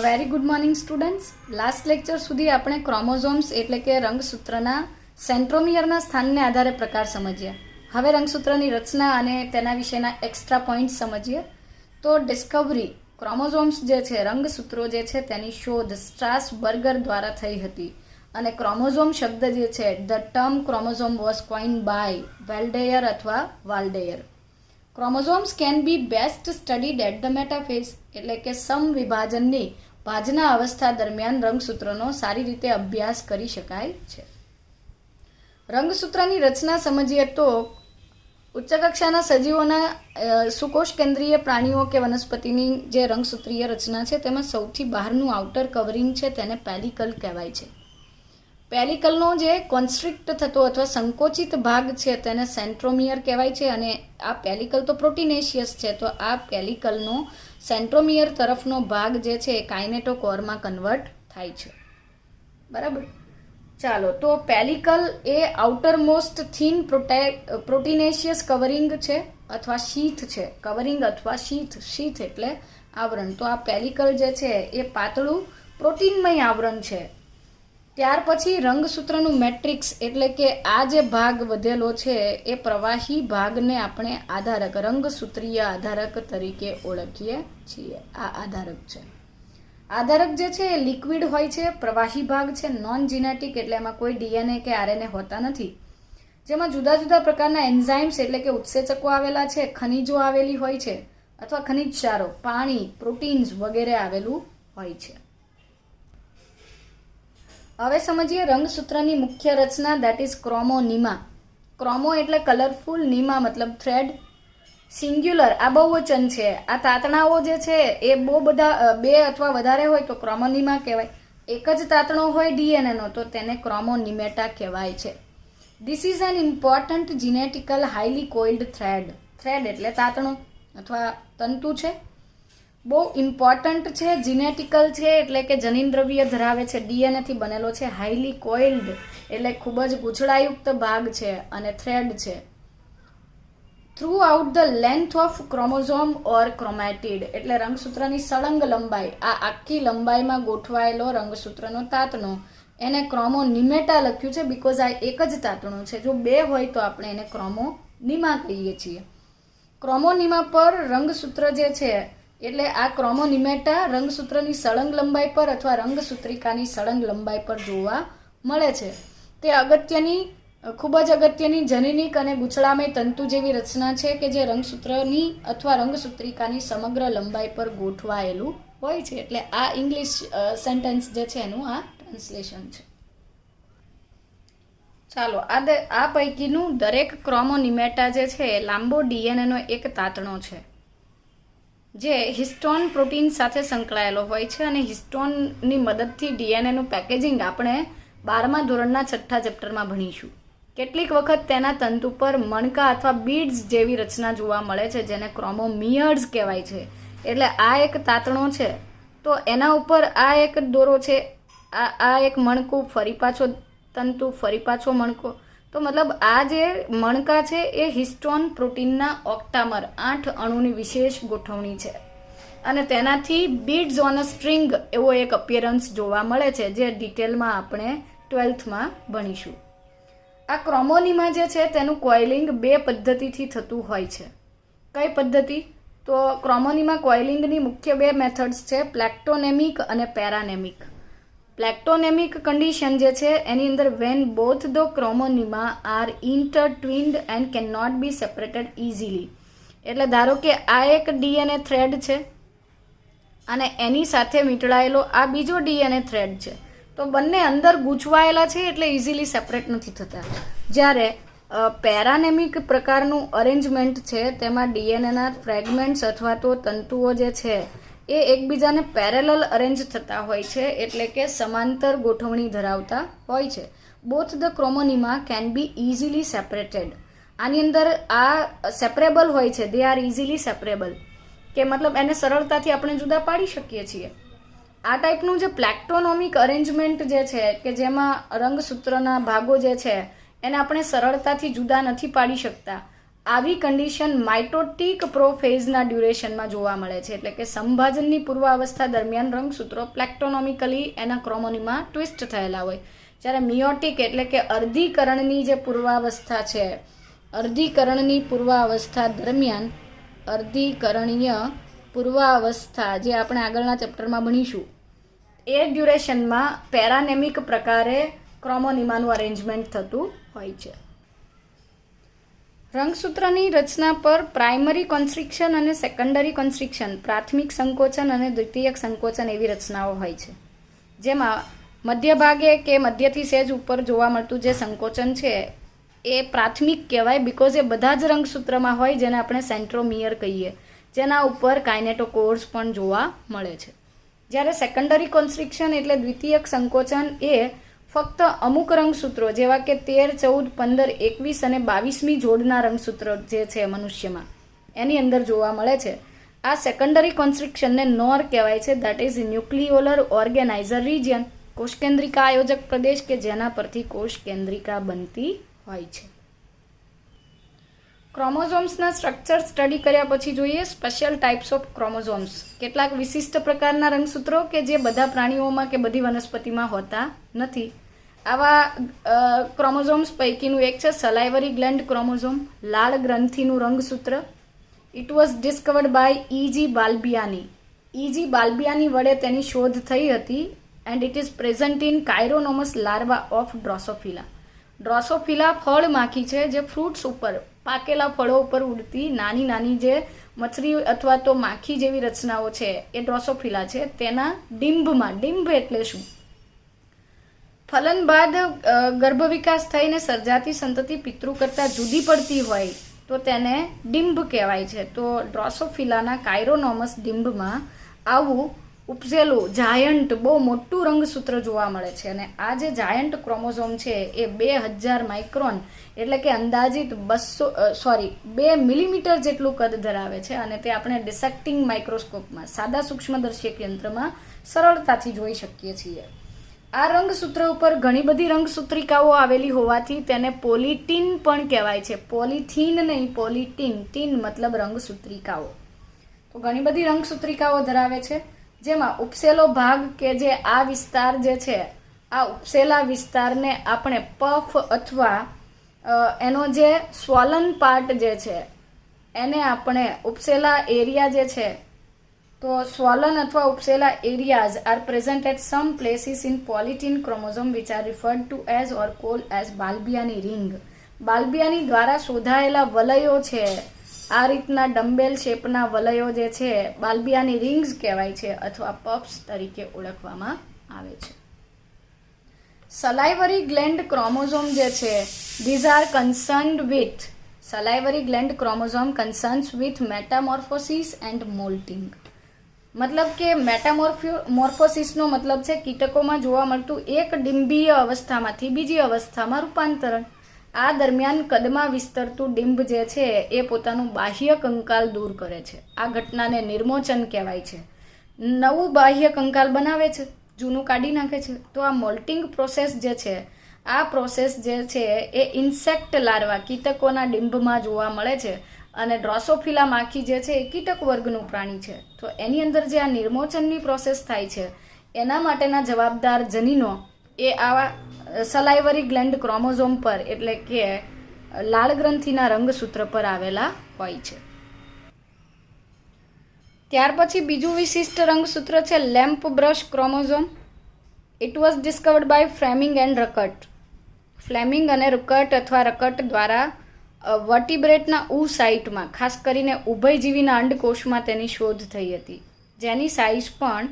Very good morning students. Last lecture સુધી આપણે chromosomes એટલે કે રંગસૂત્રના સેન્ટ્રોમિયરના સ્થાનને આધારે પ્રકાર સમજ્યા. હવે રંગસૂત્રની રચના અને તેના વિશેના એક્સ્ટ્રા પોઈન્ટ્સ સમજીએ. તો ડિસ્કવરી ક્રોમોઝોમ્સ જે છે, રંગસૂત્રો જે છે તેની શોધ સ્ટ્રાસબર્ગર દ્વારા થઈ હતી. અને ક્રોમોઝોમ શબ્દ જે છે, the term chromosome was coined by Waldeyer અથવા Waldeyer. Chromosomes can be best studied at the metaphase એટલે કે સમવિભાજનની ભાજના અવસ્થા દરમિયાન રંગસૂત્રનો સારી રીતે અભ્યાસ કરી શકાય છે. રંગસૂત્રની રચના સમજીએ તો ઉચ્ચ કક્ષાના સજીવોના સુકોષ કેન્દ્રીય પ્રાણીઓ કે વનસ્પતિની જે રંગસૂત્રીય રચના છે તેમાં સૌથી બહારનું આઉટર કવરિંગ છે તેને પેલિકલ કહેવાય છે. પેલિકલનો જે કોન્સ્ટ્રિક્ટ થતો અથવા સંકોચિત ભાગ છે તેને સેન્ટ્રોમિયર કહેવાય છે. અને આ પેલિકલ તો પ્રોટીનેશિયસ છે, તો આ પેલિકલનો સેન્ટ્રોમિયર તરફનો ભાગ જે છે એ કાઇનેટોકોરમાં કન્વર્ટ થાય છે. બરાબર. ચાલો, તો પેલિકલ એ આઉટર મોસ્ટ થીન પ્રોટીનેશિયસ કવરિંગ છે અથવા શીથ છે. કવરિંગ અથવા શીથ એટલે આવરણ. તો આ પેલિકલ જે છે એ પાતળું પ્રોટીનમય આવરણ છે. ત્યાર પછી રંગસૂત્રનું મેટ્રિક્સ એટલે કે આ જે ભાગ વધેલો છે એ પ્રવાહી ભાગને આપણે આધારક, રંગસૂત્રીય આધારક તરીકે ઓળખીએ છીએ. આ આધારક છે. આધારક જે છે એ લિક્વિડ હોય છે. પ્રવાહી ભાગ છે નોન જીનેટિક એટલે એમાં કોઈ ડીએનએ કે આરએનએ હોતા નથી. જેમાં જુદા જુદા પ્રકારના એન્ઝાઇમ્સ એટલે કે ઉત્સેચકો આવેલા છે, ખનિજો આવેલી હોય છે અથવા ખનિજ ક્ષારો, પાણી, પ્રોટીન્સ વગેરે આવેલું હોય છે. હવે સમજીએ રંગસૂત્રની મુખ્ય રચના, દેટ ઇઝ ક્રોમોનીમા. ક્રોમો એટલે કલરફુલ, નીમા મતલબ થ્રેડ. સિંગ્યુલર આ બહુવચન છે. આ તાતણાઓ જે છે એ બહુ બધા, બે અથવા વધારે હોય તો ક્રોમોનીમા કહેવાય. એક જ તાતણો હોય ડીએનએનો તો તેને ક્રોમોનિમેટા કહેવાય છે. This is an important genetical highly coiled thread. Thread એટલે તાતણો અથવા તંતુ છે. બહુ ઇમ્પોર્ટન્ટ છે, જીનેટિકલ છે એટલે કે જનીન દ્રવ્ય ધરાવે છે, ડીએનએથી બનેલો છે. હાઈલી કોઇલ્ડ એટલે ખૂબ જ ગૂંચળાયુક્ત ભાગ છે અને થ્રેડ છે. Through out the length of chromosome or chromatid એટલે રંગસૂત્રની સળંગ લંબાઈ, આ આખી લંબાઈમાં ગોઠવાયેલો રંગસૂત્રનો તાતણો, એને ક્રોમોનિમેટા લખ્યું છે બીકોઝ આ એક જ તાતણો છે. જો બે હોય તો આપણે એને ક્રોમોનીમા કહીએ છીએ. ક્રોમોનીમા પર રંગસૂત્ર જે છે એટલે આ ક્રોમોનિમેટા રંગસૂત્રની સળંગ લંબાઈ પર અથવા રંગસૂત્રિકાની સળંગ લંબાઈ પર જોવા મળે છે. તે અગત્યની, ખૂબ જ અગત્યની જનીનિક અને ગૂંચળામય તંતુ જેવી રચના છે કે જે રંગસૂત્રની અથવા રંગસૂત્રિકાની સમગ્ર લંબાઈ પર ગોઠવાયેલું હોય છે. એટલે આ ઇંગ્લિશ સેન્ટેન્સ જે છે એનું આ ટ્રાન્સલેશન છે. ચાલો, આ પૈકીનું દરેક ક્રોમોનિમેટા જે છે એ લાંબો ડીએનએનો એક તાતણો છે જે હિસ્ટોન પ્રોટીન સાથે સંકળાયેલો હોય છે. અને હિસ્ટોનની મદદથી ડીએનએનું પેકેજિંગ આપણે 12મા ધોરણના 6થા ચેપ્ટરમાં ભણીશું. કેટલીક વખત તેના તંતુ પર મણકા અથવા બીડ્સ જેવી રચના જોવા મળે છે જેને ક્રોમોમિયર્સ કહેવાય છે. એટલે આ એક તાતણો છે તો એના ઉપર આ એક દોરો છે, આ એક મણકું, ફરી પાછો તંતુ, ફરી પાછો મણકો. તો મતલબ આ જે મણકા છે એ હિસ્ટોન પ્રોટીનના ઓક્ટામર 8 અણુની વિશેષ ગોઠવણી છે. અને તેનાથી બીડ્સ ઓન અ સ્ટ્રિંગ એવો એક અપિયરન્સ જોવા મળે છે જે ડિટેલમાં આપણે 12થમાં ભણીશું. આ ક્રોમોનીમા જે છે તેનું કોઇલિંગ બે પદ્ધતિથી થતું હોય છે. કઈ પદ્ધતિ? તો ક્રોમોનીમા કોઇલિંગની મુખ્ય બે મેથડ્સ છે, પ્લેક્ટોનેમિક અને પેરાનેમિક. પ્લેક્ટોનેમિક કન્ડિશન જે છે એની અંદર when both the chromonema are intertwined and can not be separated easily. એટલે ધારો કે આ એક ડીએનએ થ્રેડ છે અને એની સાથે વીંટળાયેલો આ બીજો ડીએનએ થ્રેડ છે. તો બંને અંદર ગૂંચવાયેલા છે એટલે ઇઝીલી સેપરેટ નથી થતા. જ્યારે પેરાનેમિક પ્રકારનું અરેન્જમેન્ટ છે તેમાં ડીએનએના ફ્રેગમેન્ટ્સ અથવા તો તંતુઓ જે છે એ એકબીજાને પેરેલલ અરેન્જ થતા હોય છે એટલે કે સમાંતર ગોઠવણી ધરાવતા હોય છે. Both the chromonema can be easily separated. આની અંદર આ સેપરેબલ હોય છે, દે આર ઇઝીલી સેપરેબલ, કે મતલબ એને સરળતાથી આપણે જુદા પાડી શકીએ છીએ. આ ટાઈપનું જે પ્લેક્ટોનોમિક અરેન્જમેન્ટ જે છે કે જેમાં રંગસૂત્રના ભાગો જે છે એને આપણે સરળતાથી જુદા નથી પાડી શકતા, આવી કન્ડિશન માઇટોટિક પ્રોફેઝના ડ્યુરેશનમાં જોવા મળે છે, એટલે કે સંભાજનની પૂર્વાવસ્થા દરમિયાન રંગસૂત્રો પ્લેક્ટોનોમિકલી એના ક્રોમોનીમાં ટ્વિસ્ટ થયેલા હોય, જ્યારે મિયોટિક એટલે કે અર્ધીકરણની જે પૂર્વાવસ્થા છે, અર્ધીકરણની પૂર્વાવસ્થા દરમિયાન અર્ધીકરણીય પૂર્વાવસ્થા જે આપણે આગળના ચેપ્ટરમાં ભણીશું એ ડ્યુરેશનમાં પેરાનેમિક પ્રકારે ક્રોમોનીમાનું અરેન્જમેન્ટ થતું હોય છે. રંગસૂત્રની રચના પર પ્રાઇમરી કોન્સ્ટ્રિક્શન અને સેકન્ડરી કોન્સ્ટ્રિક્શન, પ્રાથમિક સંકોચન અને દ્વિતીયક સંકોચન એવી રચનાઓ હોય છે, જેમાં મધ્યભાગે કે મધ્યથી સહેજ ઉપર જોવા મળતું જે સંકોચન છે એ પ્રાથમિક કહેવાય, બિકોઝ એ બધા જ રંગસૂત્રમાં હોય, જેને આપણે સેન્ટ્રોમિયર કહીએ, જેના ઉપર કાઇનેટોકોર્સ પણ જોવા મળે છે. જ્યારે સેકન્ડરી કોન્સ્ટ્રિક્શન એટલે દ્વિતીયક સંકોચન એ ફક્ત અમુક રંગસૂત્રો જેવા કે 13, 14, 15, 21 અને 22મી જોડના રંગસૂત્રો જે છે મનુષ્યમાં એની અંદર જોવા મળે છે. આ સેકન્ડરી કોન્સ્ટ્રિક્શનને નોર કહેવાય છે, દેટ ઇઝ ન્યુક્લિયોલર ઓર્ગેનાઇઝર રિજિયન, કોષકેન્દ્રિકા આયોજક પ્રદેશ કે જેના પરથી કોષકેન્દ્રિકા બનતી હોય છે. ક્રોમોઝોમ્સના સ્ટ્રક્ચર સ્ટડી કર્યા પછી જોઈએ સ્પેશિયલ ટાઇપ્સ ઓફ ક્રોમોઝોમ્સ, કેટલાક વિશિષ્ટ પ્રકારના રંગસૂત્રો કે જે બધા પ્રાણીઓમાં કે બધી વનસ્પતિમાં હોતા નથી. આવા ક્રોમોઝોમ્સ પૈકીનું એક છે સલાઇવરી ગ્લેન્ડ ક્રોમોઝોમ, લાળ ગ્રંથિનું રંગસૂત્ર. It was discovered by E.G. Balbiani. E.G. Balbiani વડે તેની શોધ થઈ હતી and it is present in Chironomus larva of Drosophila. Drosophila ફળ માખી છે જે ફ્રૂટ્સ ઉપર, પાકેલા ફળો ઉપર ઉડતી નાની નાની જે મછરી અથવા તો માખી જેવી રચનાઓ છે એ ડ્રોસોફિલા છે, તેના ડિંભમાં, ડિંભ એટલે શું? ફલન બાદ ગર્ભ વિકાસ થઈને સર્જાતી સંતતિ પિતૃ કરતાં જુદી પડતી હોય તો તેને ડિંભ કહેવાય છે. તો ડ્રોસોફિલાના કાયરોનોમસ ડિંભમાં આવું ઉપસેલું જાયન્ટ બહુ મોટું રંગસૂત્ર જોવા મળે છે, અને આ જે જાયન્ટ ક્રોમોઝોમ છે એ 2000 માઇક્રોન એટલે કે અંદાજિત 2 મિલીમીટર જેટલું કદ ધરાવે છે, અને તે આપણે ડિસેક્ટિંગ માઇક્રોસ્કોપમાં, સાદા સૂક્ષ્મદર્શક યંત્રમાં સરળતાથી જોઈ શકીએ છીએ. આ રંગસૂત્ર ઉપર ઘણી બધી રંગસૂત્રિકાઓ આવેલી હોવાથી તેને પોલિટીન પણ કહેવાય છે. પોલિથીન નહીં, પોલિટીન. ટીન મતલબ રંગસૂત્રિકાઓ. તો ઘણી બધી રંગસૂત્રિકાઓ ધરાવે છે, જેમાં ઉપસેલો ભાગ કે જે આ વિસ્તાર જે છે, આ ઉપસેલા વિસ્તારને આપણે પફ અથવા એનો જે સ્વોલન પાર્ટ જે છે એને આપણે ઉપસેલા એરિયા જે છે, તો સ્વોલન અથવા ઉપસેલા areas are present at some places in polytene chromosome which are referred to as or called as Balbiani ring. Balbiani દ્વારા શોધાયેલા વલયો છે, આ રીતના ડમ્બેલ શેપના વલયો જે છે બાલ્બિયાની રિંગ્સ કહેવાય છે અથવા પફ્સ તરીકે ઓળખવામાં આવે છે. સલાઇવરી ગ્લેન્ડ ક્રોમોઝોમ જે છે, these are concerned with, salivary gland chromosome concerns with metamorphosis and moulting. મતલબ કે મેટામોર્ફોસિસનો મતલબ છે કીટકોમાં જોવા મળતું એક ડિંભીય અવસ્થામાંથી બીજી અવસ્થામાં રૂપાંતરણ. આ દરમિયાન કદમાં વિસ્તરતું ડિંભ જે છે એ પોતાનું બાહ્ય કંકાલ દૂર કરે છે. આ ઘટનાને નિર્મોચન કહેવાય છે. નવું બાહ્ય કંકાલ બનાવે છે, જૂનું કાઢી નાખે છે. તો આ મોલ્ટિંગ પ્રોસેસ જે છે, આ પ્રોસેસ જે છે એ ઇન્સેક્ટ લાર્વા, કીટકોના ડિંભમાં જોવા મળે છે, અને ડ્રોસોફિલા માખી જે છે એ કીટક વર્ગનું પ્રાણી છે. તો એની અંદર જે આ નિર્મોચનની પ્રોસેસ થાય છે એના માટેના જવાબદાર જનીનો એ આવા સલાઇવરી ગ્લેન્ડ ક્રોમોઝોમ પર એટલે કે લાળ ગ્રંથિના રંગસૂત્ર પર આવેલા હોય છે. ત્યાર પછી બીજું વિશિષ્ટ રંગસૂત્ર છે lamp brush chromosome. It was discovered by Flemming and Ruckert. Flemming અને રકટ અથવા રકટ દ્વારા વર્ટિબ્રેટના સાઇટમાં, ખાસ કરીને ઉભયજીવીના અંડકોષમાં તેની શોધ થઈ હતી, જેની સાઇઝ પણ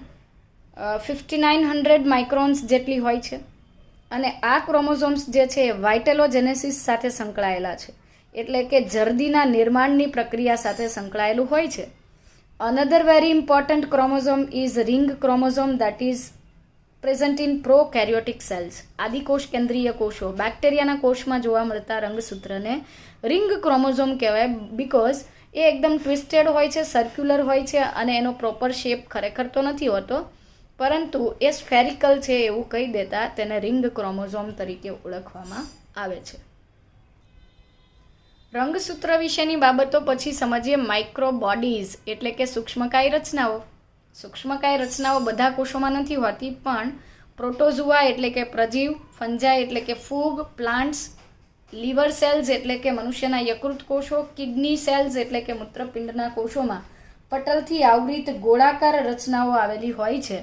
5900 માઇક્રોન્સ જેટલી હોય છે. અને આ ક્રોમોઝોમ્સ જે છે વાઇટેલોજેનેસિસ સાથે સંકળાયેલા છે, એટલે કે જરદીના નિર્માણની પ્રક્રિયા સાથે સંકળાયેલું હોય છે. Another very important chromosome is ring chromosome that is present in prokaryotic cells. આદિકોષ કેન્દ્રીય કોષો, બેક્ટેરિયાના કોષમાં જોવા મળતા રંગસૂત્રને રિંગ ક્રોમોઝોમ કહેવાય, બિકોઝ એ એકદમ ટ્વિસ્ટેડ હોય છે, સર્ક્યુલર હોય છે, અને એનો પ્રોપર શેપ ખરેખર તો નથી હોતો, પરંતુ એ સ્ફેરિકલ છે એવું કહી દેતા તેને રિંગ ક્રોમોઝોમ તરીકે ઓળખવામાં આવે છે. રંગસૂત્ર વિશેની બાબતો પછી સમજીએ માઇક્રોબોડીઝ એટલે કે સૂક્ષ્મકાય રચનાઓ. સૂક્ષ્મકાય રચનાઓ બધા કોષોમાં નથી હોતી, પણ પ્રોટોઝુઆ એટલે કે પ્રજીવ, ફંજાઈ એટલે કે ફૂગ, પ્લાન્ટ્સ, લીવર સેલ્સ એટલે કે મનુષ્યના યકૃત કોષો, કિડની સેલ્સ એટલે કે મૂત્રપિંડના કોષોમાં પટલથી આવૃત ગોળાકાર રચનાઓ આવેલી હોય છે.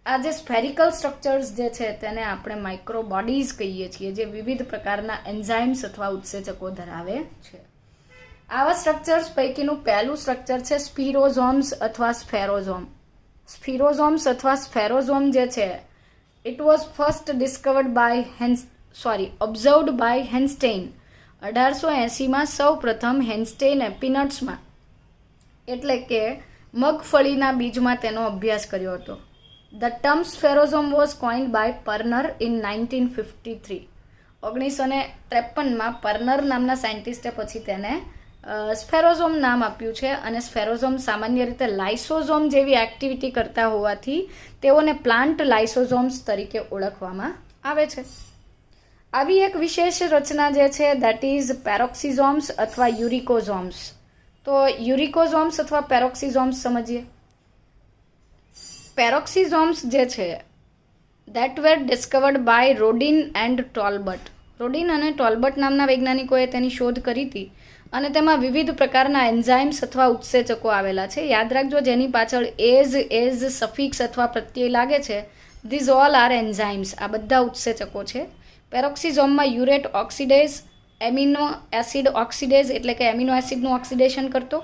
આ જે સ્ફેરિકલ સ્ટ્રક્ચર્સ જે છે તેને આપણે માઇક્રોબોડીઝ કહીએ છીએ, જે વિવિધ પ્રકારના એન્ઝાઇમ્સ અથવા ઉત્સેચકો ધરાવે છે. આવા સ્ટ્રક્ચર્સ પૈકીનું પહેલું સ્ટ્રક્ચર છે સ્પિરોઝોમ્સ અથવા સ્ફેરોઝોમ. સ્પિરોઝોમ્સ અથવા સ્ફેરોઝોમ જે છે it was first discovered by observed by Hanstein. 1880માં સૌ પ્રથમ હેન્સ્ટેઇને પીનટ્સમાં એટલે કે મગફળીના બીજમાં તેનો અભ્યાસ કર્યો હતો. The term spherosome was coined by Perner in 1953. 1953માં પર્નર નામના સાયન્ટિસ્ટે પછી તેને સ્ફેરોઝોમ નામ આપ્યું છે. અને સ્ફેરોઝોમ સામાન્ય રીતે લાઇસોઝોમ જેવી એક્ટિવિટી કરતા હોવાથી તેઓને પ્લાન્ટ લાઇસોઝોમ્સ તરીકે ઓળખવામાં આવે છે. આવી એક વિશેષ રચના જે છે દેટ ઇઝ પેરોક્સિઝોમ્સ અથવા યુરિકોઝોમ્સ. તો યુરિકોઝોમ્સ અથવા પેરોક્સિઝોમ્સ સમજીએ. પેરોક્સિઝોમ્સ જે છે that were discovered by Rhodin and Tolbert. Rhodin અને ટોલ્બટ નામના વૈજ્ઞાનિકોએ તેની શોધ કરી હતી અને તેમાં વિવિધ પ્રકારના એન્ઝાઇમ્સ અથવા ઉત્સેચકો આવેલા છે. યાદ રાખજો, જેની પાછળ એઝ સફિક્સ અથવા પ્રત્યય લાગે છે, ધીઝ ઓલ આર એન્ઝાઇમ્સ. આ બધા ઉત્સેચકો છે. પેરોક્સિઝોમમાં યુરેટ ઓક્સિડેઝ, એમિનો એસિડ ઓક્સિડેઝ એટલે કે એમિનો એસિડનું ઓક્સિડેશન કરતો,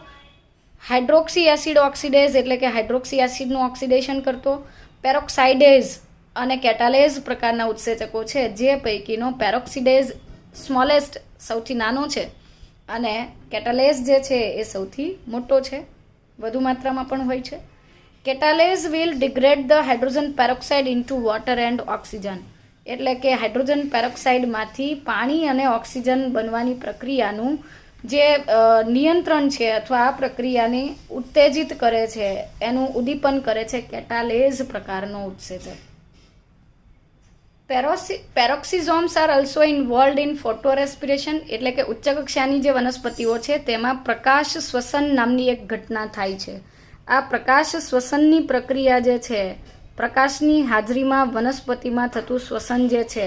હાઇડ્રોક્સી એસિડ ઓક્સિડેઝ એટલે કે હાઇડ્રોક્સી એસિડનું ઓક્સિડેશન કરતો, પેરોક્સાઇડેઝ અને કેટાલેઝ પ્રકારના ઉત્સેચકો છે, જે પૈકીનો પેરોક્સિડેઝ સ્મોલેસ્ટ સૌથી નાનો છે અને કેટાલેઝ જે છે એ સૌથી મોટો છે, વધુ માત્રામાં પણ હોય છે. Catalase will degrade the hydrogen peroxide into water and oxygen એટલે કે હાઇડ્રોજન પેરોક્સાઇડમાંથી પાણી અને ઓક્સિજન બનવાની પ્રક્રિયાનું જે નિયંત્રણ છે અથવા આ પ્રક્રિયાને ઉત્તેજિત કરે છે, એનું ઉદ્દીપન કરે છે કેટાલેઝ પ્રકારનો ઉત્સેચક. Peroxisomes are also involved in photorespiration એટલે કે ઉચ્ચ કક્ષાની જે વનસ્પતિઓ છે તેમાં પ્રકાશ શ્વસન નામની એક ઘટના થાય છે. આ પ્રકાશ શ્વસનની પ્રક્રિયા જે છે, પ્રકાશની હાજરીમાં વનસ્પતિમાં થતું શ્વસન જે છે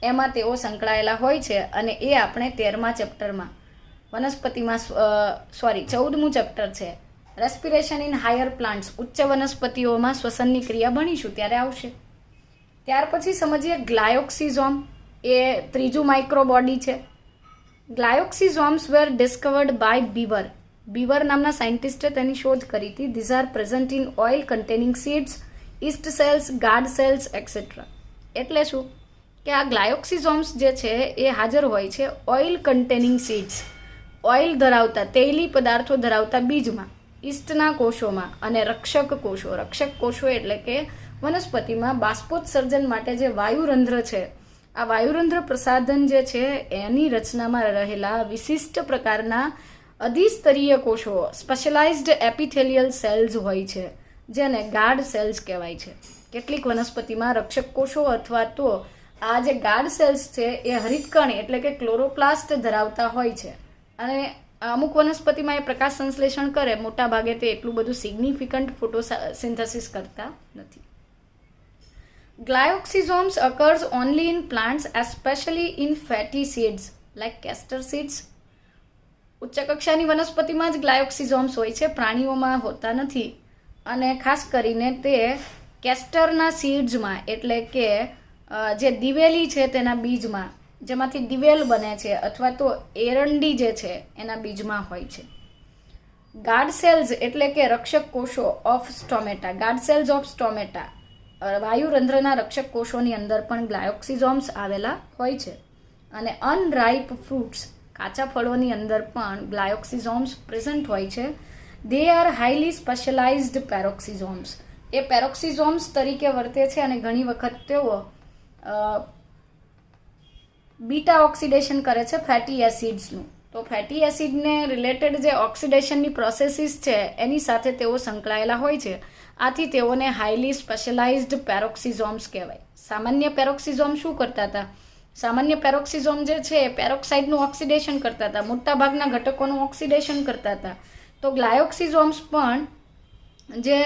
એમાં તેઓ સંકળાયેલા હોય છે. અને એ આપણે 13મા ચેપ્ટરમાં વનસ્પતિમાં 14મું ચેપ્ટર છે રેસ્પિરેશન ઇન હાયર પ્લાન્ટ્સ, ઉચ્ચ વનસ્પતિઓમાં શ્વસનની ક્રિયા ભણીશું ત્યારે આવશે. ત્યાર પછી સમજીએ ગ્લાયોક્સિઝોમ. એ ત્રીજું માઇક્રોબોડી છે. ગ્લાયોક્સિઝોમ્સ વેર ડિસ્કવર્ડ બાય બીવર. બીવર નામના સાયન્ટિસ્ટે તેની શોધ કરી હતી. These are present in oil containing seeds, yeast cells, guard cells etcetera. એટલે શું કે આ ગ્લાયોક્સિઝોમ્સ જે છે એ હાજર હોય છે ઓઇલ કન્ટેનિંગ સીડ્સ, ઓઇલ ધરાવતા તૈલી પદાર્થો ધરાવતા બીજમાં, ઈસ્ટના કોષોમાં અને રક્ષક કોષો એટલે કે વનસ્પતિમાં બાષ્પોત્સર્જન માટે જે વાયુરંધ્ર છે, આ વાયુરંધ્ર પ્રસાધન જે છે એની રચનામાં રહેલા વિશિષ્ટ પ્રકારના અધિસ્તરીય કોષો, સ્પેશિયલાઇઝ્ડ એપિથેલિયલ સેલ્સ હોય છે, જેને ગાર્ડ સેલ્સ કહેવાય છે. કેટલીક વનસ્પતિમાં રક્ષક કોષો અથવા તો આ જે ગાર્ડ સેલ્સ છે એ હરિતકણ એટલે કે ક્લોરોપ્લાસ્ટ ધરાવતા હોય છે. અને અમુક વનસ્પતિમાં એ પ્રકાશ સંશ્લેષણ કરે, મોટા ભાગે તે એટલું બધું સિગ્નિફિકન્ટ ફોટોસિન્થેસિસ કરતા નથી. Glyoxysomes occurs only in plants, especially in fatty seeds like castor seeds. ઉચ્ચ કક્ષાની વનસ્પતિમાં જ ગ્લાયોક્સિઝોમ્સ હોય છે, પ્રાણીઓમાં હોતા નથી. અને ખાસ કરીને તે કેસ્ટરના સીડ્સમાં એટલે કે જે દિવેલી છે તેના બીજમાં, જેમાંથી દિવેલ બને છે, અથવા તો એરંડી જે છે એના બીજમાં હોય છે. ગાર્ડ સેલ્સ એટલે કે રક્ષક કોષો of stomata, guard cells of stomata, વાયુરંધ્રના રક્ષક કોષોની અંદર પણ ગ્લાયોક્સિઝોમ્સ આવેલા હોય છે. અને અનરાઇપ ફ્રૂટ્સ, કાચા ફળોની અંદર પણ ગ્લાયોક્સિઝોમ્સ પ્રેઝન્ટ હોય છે. They are highly specialised peroxisomes. એ પેરોક્સિઝોમ્સ તરીકે વર્તે છે અને ઘણી વખત તેઓ બીટા ઓક્સિડેશન કરે છે ફેટી એસિડ્સનું. તો ફેટી એસિડને રિલેટેડ જે ઓક્સિડેશનની પ્રોસેસીસ છે એની સાથે તેઓ સંકળાયેલા હોય છે. આથી તેઓને હાઈલી સ્પેશિયલાઇઝ્ડ પેરોક્સિઝોમ્સ કહેવાય. સામાન્ય પેરોક્સિઝોમ શું કરતા હતા? સામાન્ય પેરોક્સિઝોમ જે છે એ પેરોક્સાઇડનું ઓક્સિડેશન કરતા હતા, મોટાભાગના ઘટકોનું ઓક્સિડેશન કરતા હતા. તો ગ્લાયોક્સિઝોમ્સ પણ જે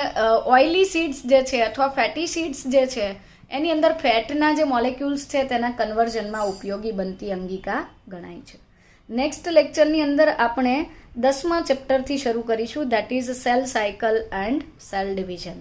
ઓઇલી સીડ્સ જે છે અથવા ફેટી સીડ્સ જે છે એની અંદર ફેટના જે મોલેક્યુલ્સ છે તેના કન્વર્ઝનમાં ઉપયોગી બનતી અંગિકા ગણાય છે. નેક્સ્ટ લેક્ચરની અંદર આપણે 10મા ચેપ્ટરથી શરૂ કરીશું, that is cell cycle and cell division.